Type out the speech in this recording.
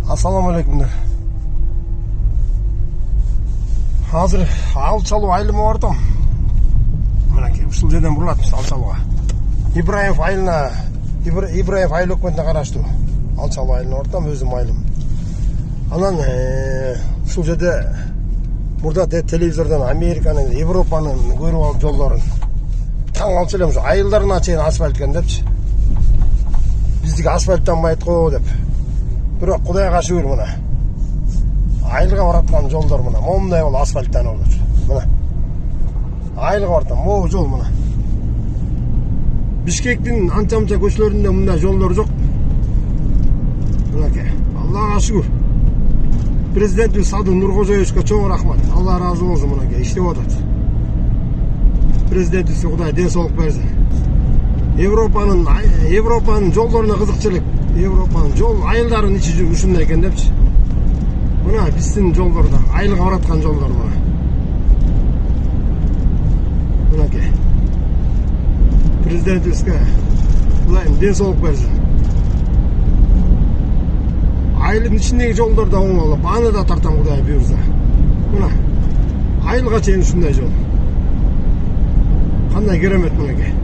Ассаламу алейкумдар. Hazır al çalу айылыма бардым. Мынакей ушул жерден бурулатмыз ал çalуга. Ибраев айыл өкмөтүнө караштуу. Ал çalу айылына бардым, өзүм айылым. Анан ушул жерде мурда телевизордон Американын, Европанын көрүп алып жолдорун. Таң алчу элем ушу айылдарына чейин асфальт экен депчи. Биздики асфальттанбайт го деп. Бирок Кудайга шүгүр мына. Айылга бараткан жолдор мына. Момундай бол асфальттанып отур. Мына. Айылга бартам, могу жол мына. Бишкектин анча-мынча көчөлөрүндө мындай жолдор жок. Мынакей. Аллага шүгүр. Президентибиз Садыр Нуркожоевичке чоң рахмат. Алла разы болсун мынакей, иштеп атат. Президентибизге Кудай ден соолук берсин. Европанын жолдоруна кызыкчылык. Европанын жол айылдарын ичи ушундай экен депчи. Мына биздин жолдорда айылга бараткан жолдор мына. Мынакей. Президентибизге Кудайым ден соолук берсин. Айылдын ичиндеги жолдор да оңолуп, аны да тартам Кудай буйрса. Мына айылга чейин ушундай жол. Кандай керемет мынакей.